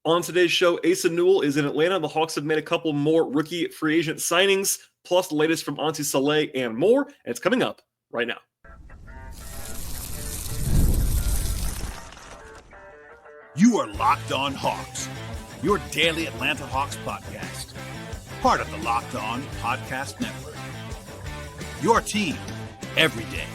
On today's show, Asa Newell is in Atlanta. The Hawks have made a couple more rookie free agent signings, plus the latest from Onsi Saleh and more. And it's coming up right now. You are Locked On Hawks, your daily Atlanta Hawks podcast. Part of the Locked On Podcast Network. Your team every day.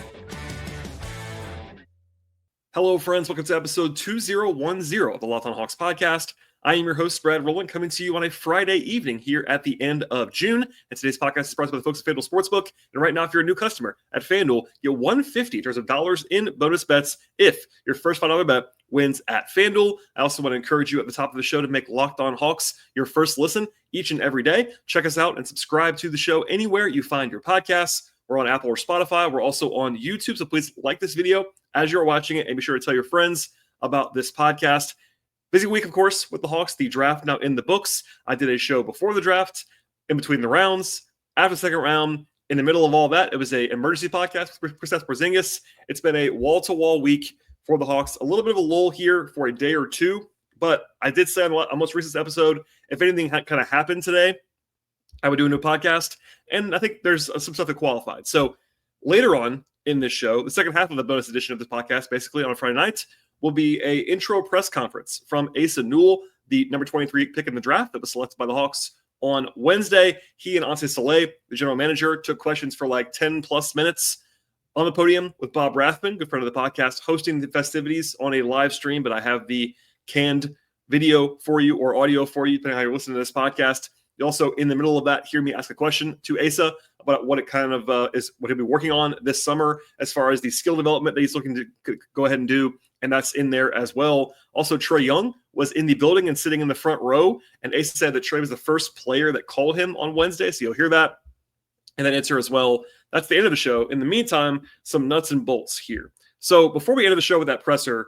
Hello, friends. Welcome to episode 2010 of the Locked On Hawks podcast. I am your host, Rowland, coming to you on a Friday evening here at the end of June. And today's podcast is sponsored by the folks at FanDuel Sportsbook. And right now, if you're a new customer at FanDuel, get $150 in terms of dollars in bonus bets if your first $5 bet wins at FanDuel. I also want to encourage you at the top of the show to make Locked On Hawks your first listen each and every day. Check us out and subscribe to the show anywhere you find your podcasts. We're on Apple or Spotify. We're also on YouTube, so please like this video as you're watching it and be sure to tell your friends about this podcast. Busy week, of course, with the Hawks. The draft now in the books. I did a show before the draft, in between the rounds, after the second round. In the middle of all that, it was an emergency podcast with Kristaps Porzingis. It's been a wall-to-wall week for the Hawks. A little bit of a lull here for a day or two, but I did say on the most recent episode, if anything kind of happened today, I would do a new podcast, and I think there's some stuff that qualified. So later on in this show, the second half of the bonus edition of this podcast, basically on a Friday night, will be a intro press conference from Asa Newell, the number 23 pick in the draft that was selected by the Hawks on Wednesday. He and Onsi Saleh, the general manager, took questions for like 10 plus minutes on the podium with Bob Rathman, good friend of the podcast, hosting the festivities on a live stream, but I have the canned video for you or audio for you, depending on how you're listening to this podcast. You also, in the middle of that, hear me ask a question to Asa about what it kind of is, what he'll be working on this summer as far as the skill development that he's looking to go ahead and do, and that's in there as well. Also, Trae Young was in the building and sitting in the front row, and Asa said that Trae was the first player that called him on Wednesday, so you'll hear that, and then answer as well. That's the end of the show. In the meantime, some nuts and bolts here. So before we enter the show with that presser,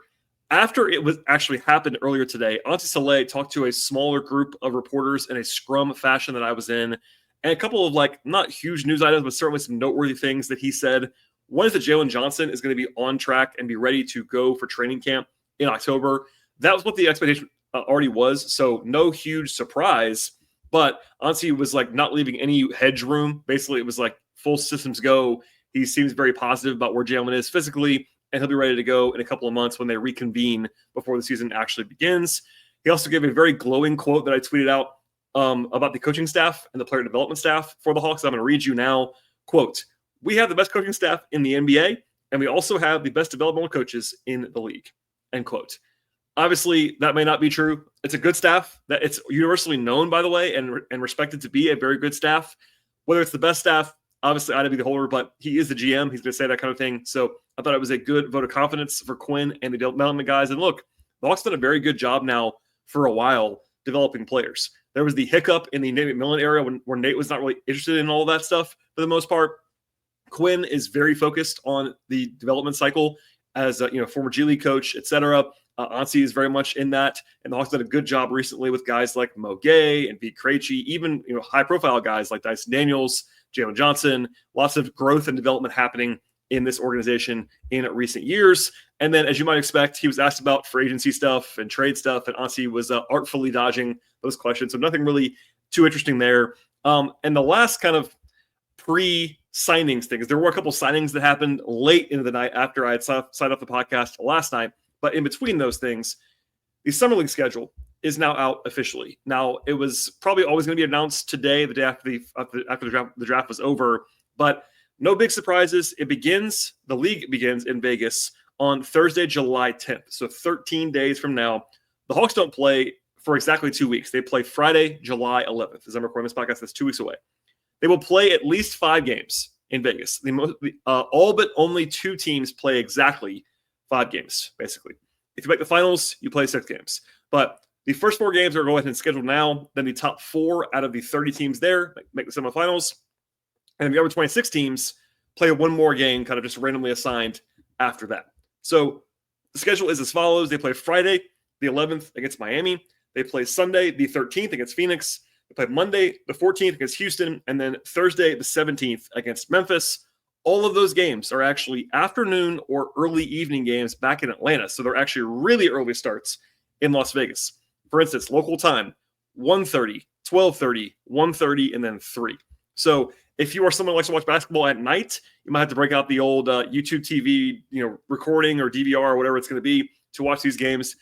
after it was actually happened earlier today, Onsi Saleh talked to a smaller group of reporters in a scrum fashion that I was in, and a couple of not huge news items, but certainly some noteworthy things that he said. One is that Jalen Johnson is going to be on track and be ready to go for training camp in October. That was what the expectation already was, so no huge surprise. But Onsi was not leaving any hedge room. Basically, it was full systems go. He seems very positive about where Jalen is physically, and he'll be ready to go in a couple of months when they reconvene before the season actually begins. He also gave a very glowing quote that I tweeted out about the coaching staff and the player development staff for the Hawks. I'm going to read you now. Quote, "We have the best coaching staff in the NBA, and we also have the best developmental coaches in the league." End quote. Obviously, that may not be true. It's a good staff. That it's universally known, by the way, and respected to be a very good staff. Whether it's the best staff, obviously, I'd be the holder, but he is the GM. He's going to say that kind of thing. So I thought it was a good vote of confidence for Quinn and the development guys. And look, the Hawks done a very good job now for a while developing players. There was the hiccup in the Nate McMillan era where Nate was not really interested in all of that stuff for the most part. Quinn is very focused on the development cycle as a former G League coach, etc. Onsi is very much in that, and the Hawks did a good job recently with guys like Mo Gay and Pete Krejci, even high-profile guys like Dyson Daniels, Jalen Johnson. Lots of growth and development happening in this organization in recent years. And then, as you might expect, he was asked about free agency stuff and trade stuff, and Onsi was artfully dodging those questions. So nothing really too interesting there. And the last kind of pre-signings thing is there were a couple signings that happened late into the night after I had signed off the podcast last night. But in between those things, the Summer League schedule is now out officially. Now, it was probably always going to be announced today, the day after the draft was over. But no big surprises. The league begins in Vegas on Thursday, July 10th. So 13 days from now. The Hawks don't play for exactly 2 weeks. They play Friday, July 11th. As I'm recording this podcast, that's 2 weeks away. They will play at least 5 games in Vegas. All but only 2 teams play exactly 5 games, basically. If you make the finals, you play 6 games. But the first 4 games are going ahead and scheduled now. Then the top 4 out of the 30 teams there make the semifinals. And the other 26 teams play one more game, kind of just randomly assigned after that. So the schedule is as follows. They play Friday, the 11th, against Miami. They play Sunday, the 13th, against Phoenix. They play Monday, the 14th, against Houston. And then Thursday, the 17th, against Memphis. All of those games are actually afternoon or early evening games back in Atlanta. So they're actually really early starts in Las Vegas. For instance, local time, 1:30, 12:30, 1:30, and then 3. So if you are someone who likes to watch basketball at night, you might have to break out the old YouTube TV, recording or DVR or whatever it's going to be to watch these games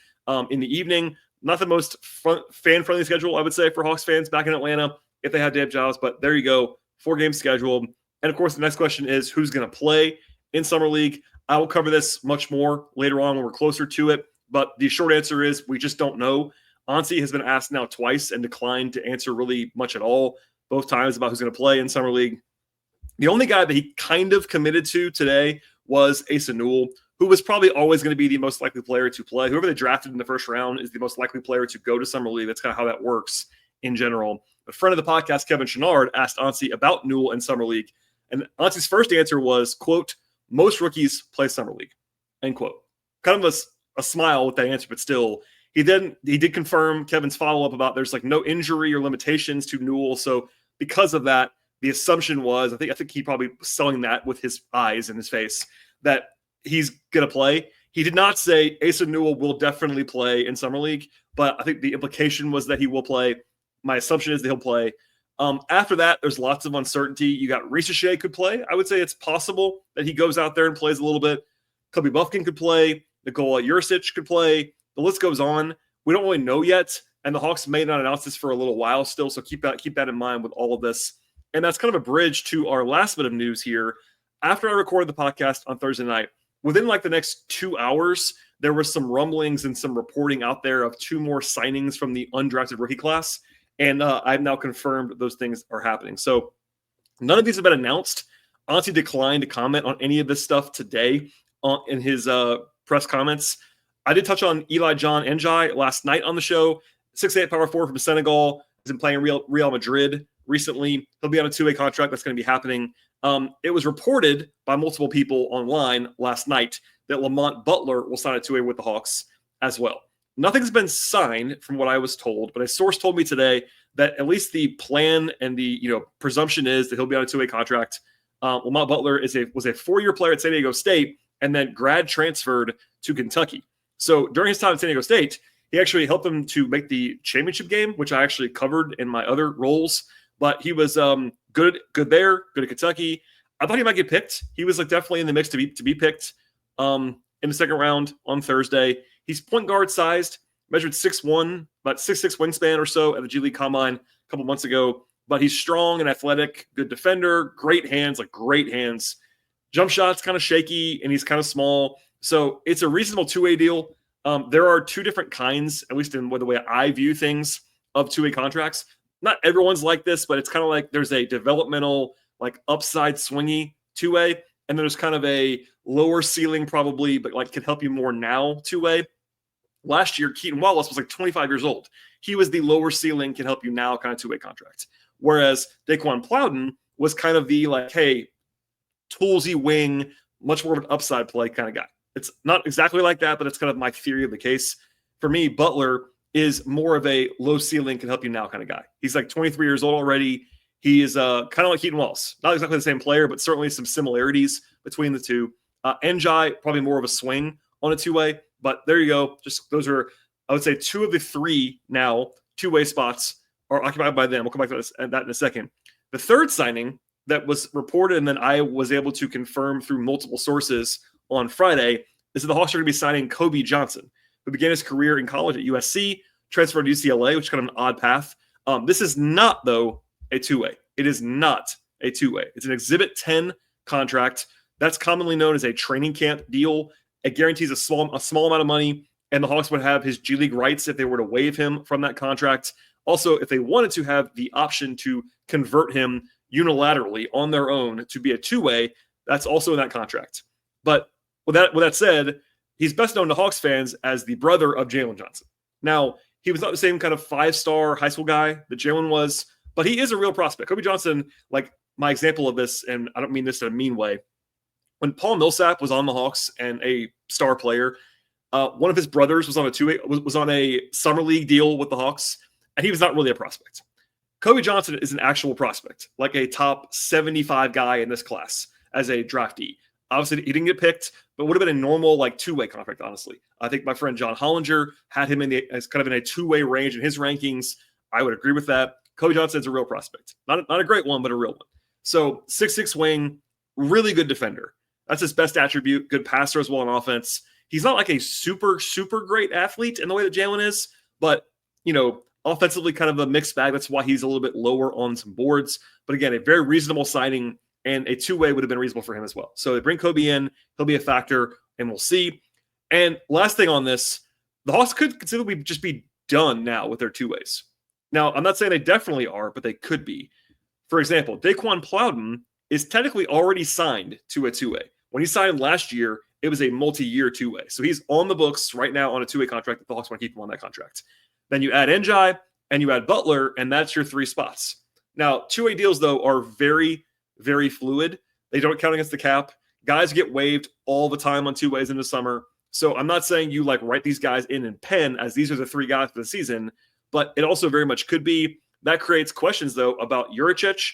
in the evening. Not the most fan-friendly schedule, I would say, for Hawks fans back in Atlanta if they had day jobs, but there you go, 4 games scheduled. And of course, the next question is who's going to play in Summer League. I will cover this much more later on when we're closer to it, but the short answer is we just don't know. Onsi has been asked now twice and declined to answer really much at all, both times, about who's going to play in Summer League. The only guy that he kind of committed to today was Asa Newell, who was probably always going to be the most likely player to play. Whoever they drafted in the first round is the most likely player to go to Summer League. That's kind of how that works in general. A friend of the podcast, Kevin Chenard, asked Onsi about Newell and Summer League. And Onsi's first answer was, quote, most rookies play Summer League, end quote. Kind of a smile with that answer, but still, he did confirm Kevin's follow-up about there's like no injury or limitations to Newell. So because of that, the assumption was, I think he probably was selling that with his eyes and his face, that he's going to play. He did not say Asa Newell will definitely play in Summer League, but I think the implication was that he will play. My assumption is that he'll play. After that, there's lots of uncertainty. You got Reese Shea could play. I would say it's possible that he goes out there and plays a little bit. Kobe Buffkin could play. Nikola Jurisic could play. The list goes on. We don't really know yet, and the Hawks may not announce this for a little while still, so keep that in mind with all of this. And that's kind of a bridge to our last bit of news here. After I recorded the podcast on Thursday night, within like the next 2 hours, there was some rumblings and some reporting out there of 2 more signings from the undrafted rookie class. And I've now confirmed those things are happening. So none of these have been announced. Onsi declined to comment on any of this stuff today in his press comments. I did touch on Eli John Njai last night on the show. 6'8" power forward from Senegal. He's been playing Real Madrid recently. He'll be on a 2-way contract. That's going to be happening. It was reported by multiple people online last night that Lamont Butler will sign a 2-way with the Hawks as well. Nothing's been signed from what I was told, but a source told me today that at least the plan and the presumption is that he'll be on a 2-way contract. Lamont Butler was a 4-year player at San Diego State and then grad transferred to Kentucky. So during his time at San Diego State, he actually helped them to make the championship game, which I actually covered in my other roles. But he was good there, good at Kentucky. I thought he might get picked. He was like definitely in the mix to be picked in the second round on Thursday. He's point guard sized, measured 6'1", about 6'6" wingspan or so at the G League Combine a couple months ago. But he's strong and athletic, good defender, great hands. Jump shot's kind of shaky, and he's kind of small. So it's a reasonable 2-way deal. There are 2 different kinds, at least in the way I view things, of 2-way contracts. Not everyone's like this, but it's kind of like there's a developmental, like upside swingy 2-way, and then there's kind of a lower ceiling probably, but like can help you more now 2-way. Last year, Keaton Wallace was like 25 years old. He was the lower ceiling, can help you now kind of 2-way contract. Whereas Daquan Plowden was kind of the like, hey, toolsy wing, much more of an upside play kind of guy. It's not exactly like that, but it's kind of my theory of the case. For me, Butler is more of a low ceiling, can help you now kind of guy. He's like 23 years old already. He is kind of like Keaton Wallace. Not exactly the same player, but certainly some similarities between the two. Njai, probably more of a swing on a 2-way. But there you go. Just those are, I would say, 2 of the 3 now 2-way spots are occupied by them. We'll come back to that in a second. The third signing that was reported and then I was able to confirm through multiple sources on Friday is that the Hawks are going to be signing Kobe Johnson, who began his career in college at USC, transferred to UCLA, which is kind of an odd path. This is not, though, a 2-way. It is not a 2-way. It's an Exhibit 10 contract. That's commonly known as a training camp deal. It guarantees a small amount of money, and the Hawks would have his G League rights if they were to waive him from that contract. Also, if they wanted to have the option to convert him unilaterally on their own to be a 2-way, that's also in that contract. But with that said, he's best known to Hawks fans as the brother of Jalen Johnson. Now, he was not the same kind of 5-star high school guy that Jalen was, but he is a real prospect. Kobe Johnson, like my example of this, and I don't mean this in a mean way, when Paul Millsap was on the Hawks and a star player, one of his brothers was on a 2-way, was on a summer league deal with the Hawks, and he was not really a prospect. Kobe Johnson is an actual prospect, like a top 75 guy in this class as a draftee. Obviously, he didn't get picked, but would have been a normal like two-way contract, honestly. I think my friend John Hollinger had him as kind of in a two-way range in his rankings. I would agree with that. Kobe Johnson's a real prospect. Not a great one, but a real one. So 6'6" wing, really good defender. That's his best attribute. Good passer as well on offense. He's not like a super, super great athlete in the way that Jalen is, but, offensively kind of a mixed bag. That's why he's a little bit lower on some boards. But again, a very reasonable signing, and a two-way would have been reasonable for him as well. So they bring Kobe in. He'll be a factor, and we'll see. And last thing on this, the Hawks could conceivably just be done now with their two-ways. Now, I'm not saying they definitely are, but they could be. For example, Daquan Plowden is technically already signed to a two-way. When he signed last year, it was a multi-year two-way. So he's on the books right now on a two-way contract. The Hawks want to keep him on that contract. Then you add Njai and you add Butler, and that's your three spots. Now, two-way deals, though, are very, very fluid. They don't count against the cap. Guys get waived all the time on two-ways in the summer. So I'm not saying you write these guys in pen as these are the three guys for the season, but it also very much could be. That creates questions, though, about Juricic,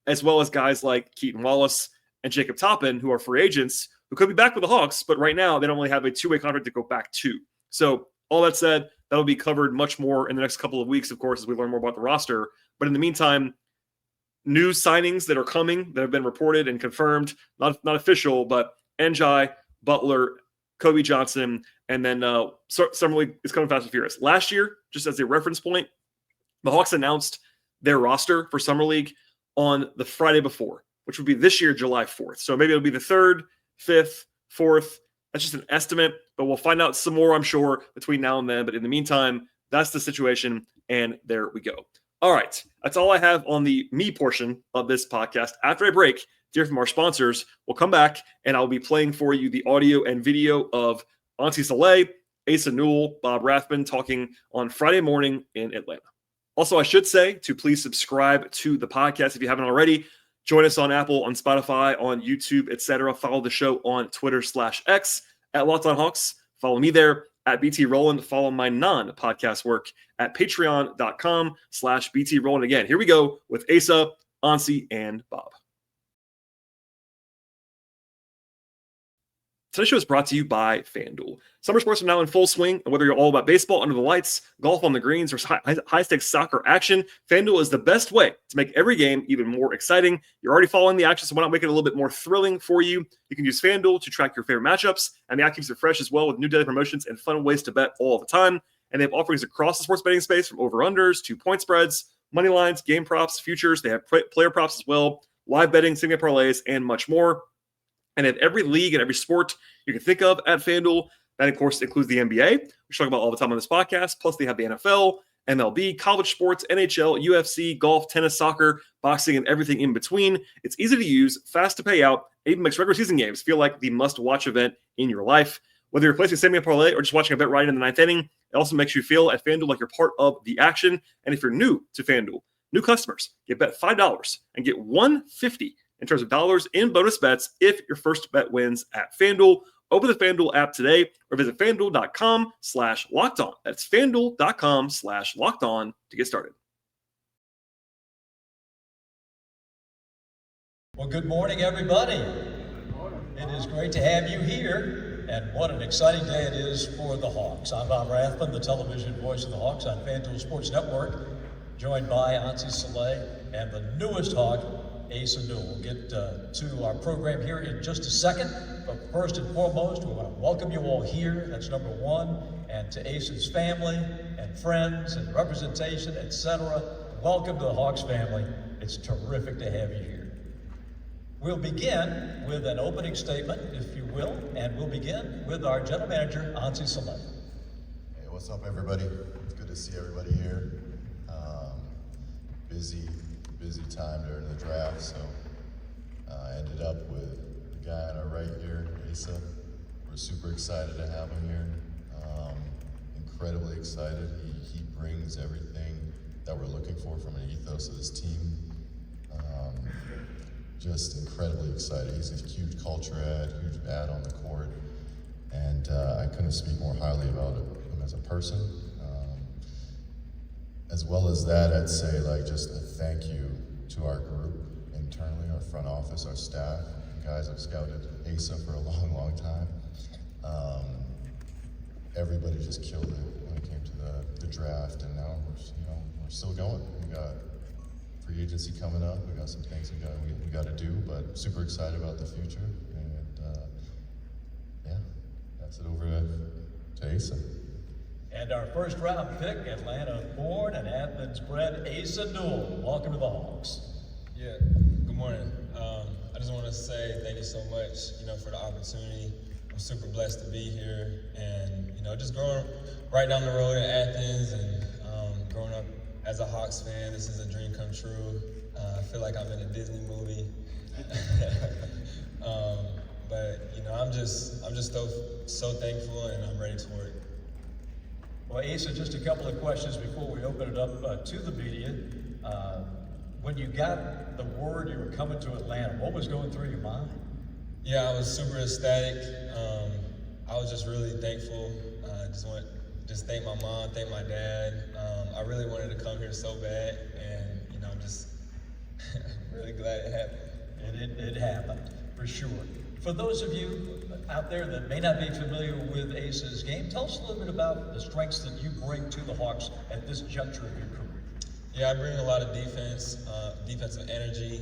as well as guys like Keaton Wallace and Jacob Toppin, who are free agents, who could be back with the Hawks, but right now they don't really have a two-way contract to go back to. So all that said, that'll be covered much more in the next couple of weeks, of course, as we learn more about the roster. But in the meantime, new signings that are coming that have been reported and confirmed, not official, but Njai, Butler, Kobe Johnson, and then Summer League is coming fast and furious. Last year, just as a reference point, the Hawks announced their roster for Summer League on the Friday before, which would be this year, July 4th. So maybe it'll be the 3rd, 5th, 4th. That's just an estimate, but we'll find out some more, I'm sure, between now and then. But in the meantime, that's the situation, and there we go. All right, that's all I have on the me portion of this podcast. After I break, to hear from our sponsors, we'll come back, and I'll be playing for you the audio and video of Onsi Saleh, Asa Newell, Bob Rathman talking on Friday morning in Atlanta. Also, I should say to please subscribe to the podcast if you haven't already. Join us on Apple, on Spotify, on YouTube, etc. Follow the show on Twitter/X at Locked On Hawks. Follow me there at BT Rowland. Follow my non-podcast work at patreon.com/BT Rowland. Again, here we go with Asa, Onsi, and Bob. Today's show is brought to you by FanDuel. Summer sports are now in full swing, and whether you're all about baseball under the lights, golf on the greens, or high-stakes soccer action, FanDuel is the best way to make every game even more exciting. You're already following the action, so why not make it a little bit more thrilling for you? You can use FanDuel to track your favorite matchups, and the app keeps it fresh as well with new daily promotions and fun ways to bet all the time. And they have offerings across the sports betting space from over-unders to point spreads, money lines, game props, futures. They have player props as well, live betting, same-game parlays, and much more. And at every league and every sport you can think of at FanDuel, that, of course, includes the NBA, which we talk about all the time on this podcast. Plus, they have the NFL, MLB, college sports, NHL, UFC, golf, tennis, soccer, boxing, and everything in between. It's easy to use, fast to pay out. It even makes regular season games feel like the must-watch event in your life. Whether you're placing a same-game parlay or just watching a bet right in the ninth inning, it also makes you feel at FanDuel like you're part of the action. And if you're new to FanDuel, new customers get bet $5 and get $150 in terms of dollars in bonus bets if your first bet wins at FanDuel. Open the FanDuel app today or visit FanDuel.com/lockedon. That's FanDuel.com/lockedon to get started. Well, good morning, everybody. It is great to have you here, and what an exciting day it is for the Hawks. I'm Bob Rathman, the television voice of the Hawks on FanDuel Sports Network, joined by Onsi Saleh and the newest Hawk, Asa Newell. We'll get to our program here in just a second, but first and foremost, we want to welcome you all here. That's number one, and to Asa's family and friends and representation, etc. Welcome to the Hawks family. It's terrific to have you here. We'll begin with an opening statement, if you will, and we'll begin with our general manager, Onsi Saleh. Hey, what's up, everybody? It's good to see everybody here. Busy time during the draft, so I ended up with the guy on our right here, Asa. We're super excited to have him here. Incredibly excited. He brings everything that we're looking for from an ethos of this team. Just incredibly excited. He's a huge culture huge add on the court, and I couldn't speak more highly about him as a person. As well as that, I'd say just a thank you to our group internally, our front office, our staff, guys have scouted Asa for a long, long time. Everybody just killed it when it came to the draft, and now we're still going. We got free agency coming up. We got some things we got to do, but super excited about the future. And yeah, pass it over to Asa. And our first round pick, Atlanta-born and Athens-bred Asa Newell. Welcome to the Hawks. Yeah, good morning. I just want to say thank you so much, for the opportunity. I'm super blessed to be here, and just growing right down the road in Athens, and growing up as a Hawks fan, this is a dream come true. I feel like I'm in a Disney movie, but I'm just so thankful, and I'm ready for it. Well, Asa, just a couple of questions before we open it up to the media. When you got the word you were coming to Atlanta, what was going through your mind? Yeah, I was super ecstatic. I was just really thankful. Just thank my mom, thank my dad. I really wanted to come here so bad, and I'm just really glad it happened. It happened, for sure. For those of you out there that may not be familiar with Asa's game, tell us a little bit about the strengths that you bring to the Hawks at this juncture of your career. Yeah, I bring a lot of defensive energy,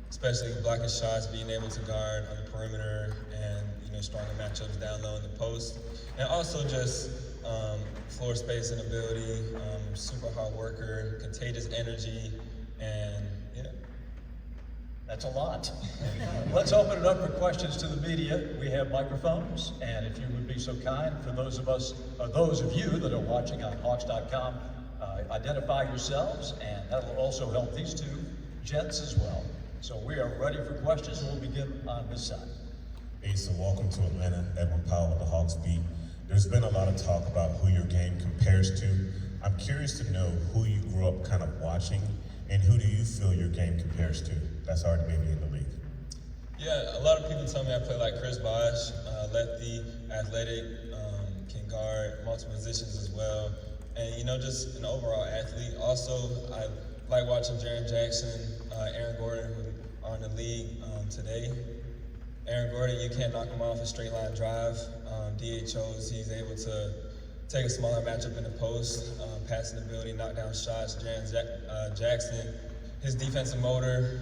especially blocking shots, being able to guard on the perimeter, and stronger matchups down low in the post, and also just floor space and ability, super hard worker, contagious energy, and yeah. That's a lot. Let's open it up for questions to the media. We have microphones, and if you would be so kind, for those of you that are watching on Hawks.com, identify yourselves, and that will also help these two gents as well. So we are ready for questions, and we'll begin on this side. Asa, welcome to Atlanta. Edwin Powell with the Hawks beat. There's been a lot of talk about who your game compares to. I'm curious to know who you grew up kind of watching, and who do you feel your game compares to that's already maybe in the league? Yeah, a lot of people tell me I play like Chris Bosh, lefty, athletic, can guard multiple positions as well, and just an overall athlete. Also, I like watching Jaren Jackson, Aaron Gordon, who are in the league today. Aaron Gordon, you can't knock him off a straight line drive. DHOs, he's able to take a smaller matchup in the post, passing ability, knock down shots. Jaren Jackson, his defensive motor,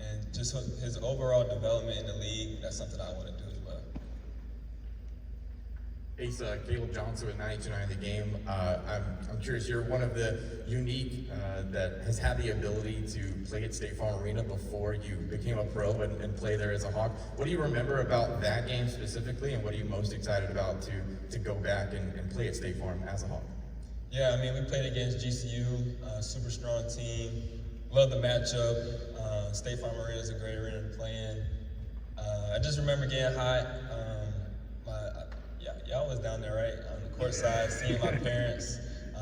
and just his overall development in the league, that's something I want to do as well. Asa, Caleb Johnson with 92.9 The Game. I'm curious, you're one of the unique that has had the ability to play at State Farm Arena before you became a pro and play there as a Hawk. What do you remember about that game specifically, and what are you most excited about to go back and play at State Farm as a Hawk? Yeah, we played against GCU, super strong team. Love the matchup. State Farm Arena is a great arena to play in. I just remember getting hot. Y'all was down there, right? On the court side, seeing my parents,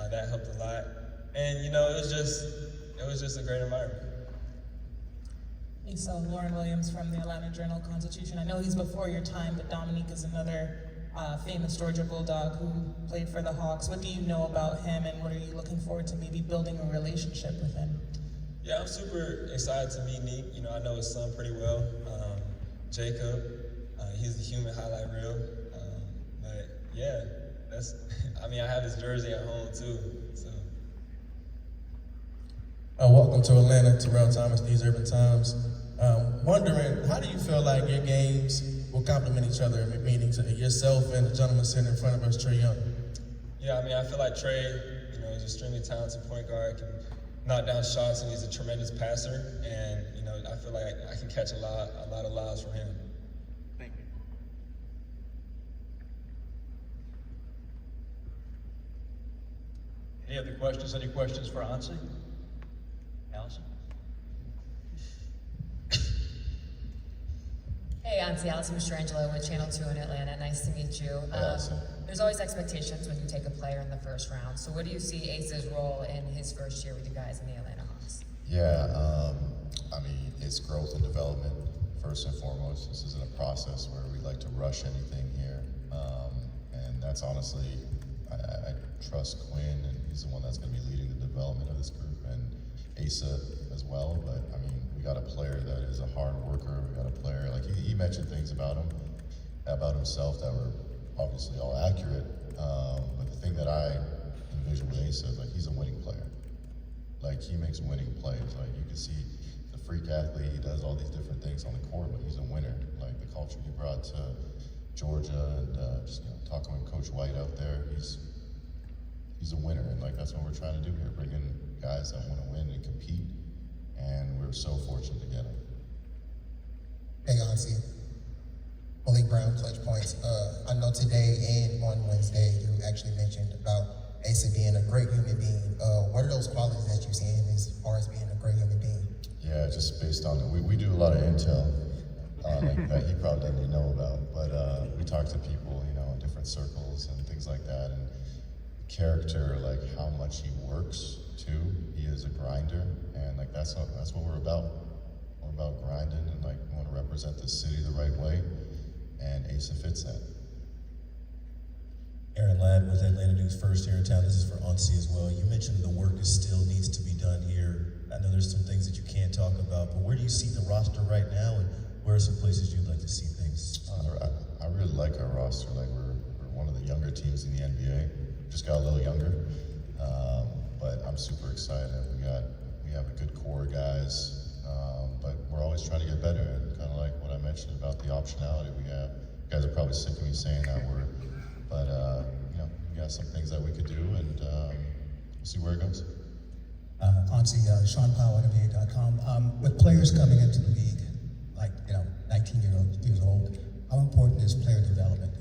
that helped a lot. And it was just a great environment. So Lauren Williams from the Atlanta Journal-Constitution. I know he's before your time, but Dominique is another famous Georgia Bulldog who played for the Hawks. What do you know about him, and what are you looking forward to maybe building a relationship with him? Yeah, I'm super excited to meet Neek. I know his son pretty well. Jacob, he's the human highlight reel. But yeah, I have his jersey at home too, so. Welcome to Atlanta, Terrell Thomas, These Urban Times. Wondering, how do you feel like your games will complement each other, meaning yourself and the gentleman sitting in front of us, Trae Young? Yeah, I feel like Trae, is an extremely talented point guard, can knock down shots, and he's a tremendous passer, and I feel like I can catch a lot of lobs from him. Thank you. Any other questions? Any questions for Onsi? Allison? Hey, Allison Mastrangelo with Channel 2 in Atlanta. Nice to meet you. Awesome. There's always expectations when you take a player in the first round. So what do you see Asa's role in his first year with you guys in the Atlanta Hawks? Yeah, it's growth and development first and foremost. This isn't a process where we like to rush anything here. And that's honestly, I trust Quinn, and he's the one that's going to be leading the development of this group. And Asa as well, but I mean, we got a player that is a hard worker. We got a player, like he mentioned things about himself that were obviously all accurate, but the thing that I envision with Asa is like he's a winning player. Like he makes winning plays. Like you can see the freak athlete, he does all these different things on the court, but he's a winner. Like the culture he brought to Georgia and just talking with Coach White out there, he's a winner, and like that's what we're trying to do here, bring in guys that want to win and compete, and we're so fortunate to get them. Hey, Onsi. Malik Brown, Clutch Points. I know today and on Wednesday you actually mentioned about Asa being a great human being. What are those qualities that you see in him as far as being a great human being? Yeah, just based on it. We do a lot of intel that he probably doesn't even know about, but we talk to people, in different circles and things like that, and character, like how much he works too. He is a grinder, and like that's what we're about. We're about grinding, and like we want to represent the city the right way, and Asa fits that. Aaron Ladd with Atlanta News First here in town. This is for Onsi as well. You mentioned the work still needs to be done here. I know there's some things that you can't talk about, but where do you see the roster right now, and where are some places you'd like to see things? I really like our roster. Like we're one of the younger teams in the NBA. Just got a little younger, but I'm super excited. We have a good core of guys, but we're always trying to get better. And kind of like what I mentioned about the optionality we have. You guys are probably sick of me saying that word, but we got some things that we could do, and we'll see where it goes. Onsi, Sean Powell at NBA.com. With players coming into the league, like 19 years old, how important is player development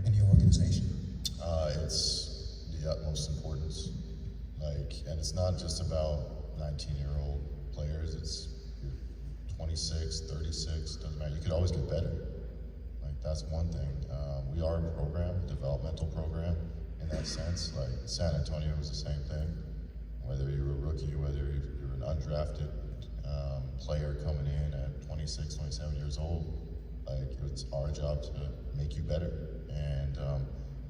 in your organization? It's the utmost importance. And it's not just about 19-year-old players. It's 26, 36, doesn't matter. You could always get better. Like that's one thing. We are a program, developmental program in that sense. Like San Antonio was the same thing. Whether you're a rookie, whether you're an undrafted player coming in at 26, 27 years old, like it's our job to make you better. And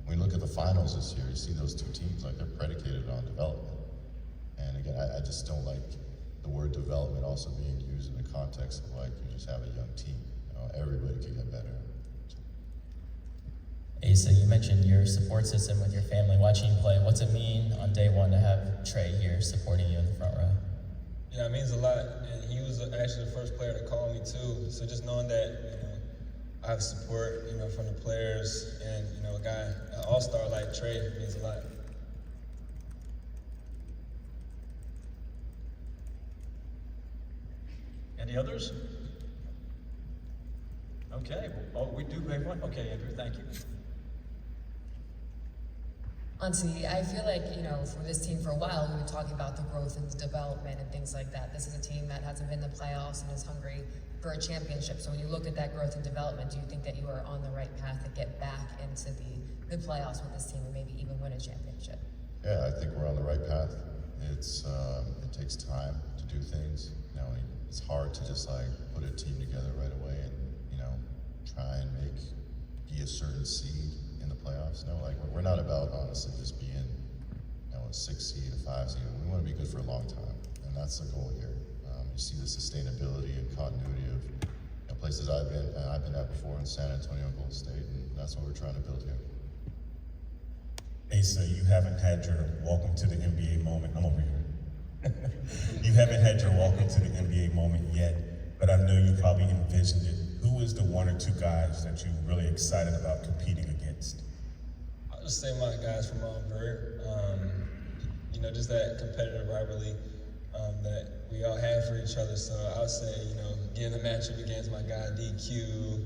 when you look at the finals this year, you see those two teams, like they're predicated on development. And again, I just don't like the word development also being used in the context of like you just have a young team. Everybody can get better. Asa, you mentioned your support system with your family watching you play. What's it mean on day one to have Trey here supporting you in the front row? Yeah, it means a lot, and he was actually the first player to call me too. So just knowing that, I have support, from the players, and a guy, an all-star like Trey means a lot. Any others? Okay. We do have one. Okay, Andrew, thank you. Onsi, I feel like, for this team for a while, we've been talking about the growth and the development and things like that. This is a team that hasn't been in the playoffs and is hungry for a championship. So when you look at that growth and development, do you think that you are on the right path to get back into the playoffs with this team and maybe even win a championship? Yeah, I think we're on the right path. It takes time to do things. It's hard to just like put a team together right away and try and be a certain seed in the playoffs. No, like we're not about honestly just being a 6 seed, a 5 seed. We want to be good for a long time, and that's the goal here. You see the sustainability and continuity of places I've been at before in San Antonio and Golden State, and that's what we're trying to build here. Asa, you haven't had your welcome to the NBA moment. I'm over here. You haven't had your welcome to the NBA moment yet, but I know you probably envisioned it. Who is the one or two guys that you're really excited about competing against? I'll just say my guys from Montverde. Just that competitive rivalry that we all have for each other. So I'll say, getting a matchup against my guy DQ,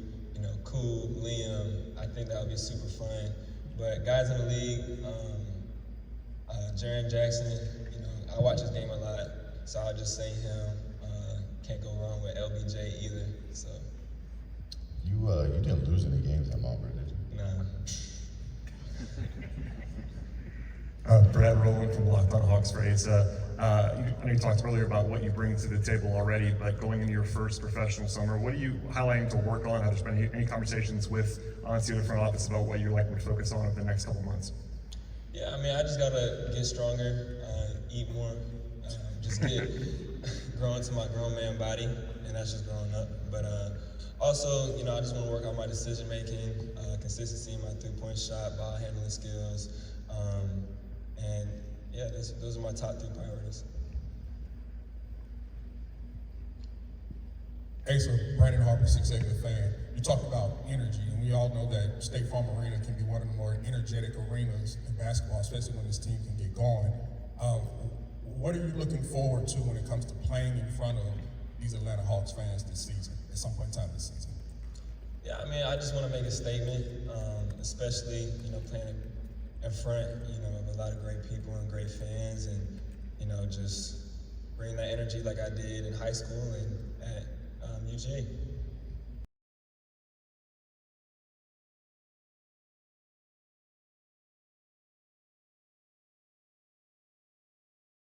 Cool, Liam, I think that would be super fun. But guys in the league, Jaren Jackson, I watch his game a lot, so I'll just say him. Can't go wrong with LBJ either. So. You didn't lose any games at Montverde, did you? No. Brad Rowland from Locked on Hawks for Asa. I know you talked earlier about what you bring to the table already, but going into your first professional summer, what are you highlighting to work on? Have there been any conversations with Onsi in the front office about what you're likely to focus on over the next couple months? Yeah, I just gotta get stronger, eat more, just grow into my grown man body, and that's just growing up. But also, you know, I just want to work on my decision making, consistency in my 3-point shot, ball handling skills, and yeah, those are my top 3 priorities. Asa, Brandon Harper, 680 fan. You talked about energy, and we all know that State Farm Arena can be one of the more energetic arenas in basketball, especially when this team can get going. What are you looking forward to when it comes to playing in front of these Atlanta Hawks fans this season, at some point in time this season? Yeah, I mean, I just want to make a statement, especially, you know, playing in front, you know, of a lot of great people and great fans, and, you know, just bring that energy like I did in high school and at UGA.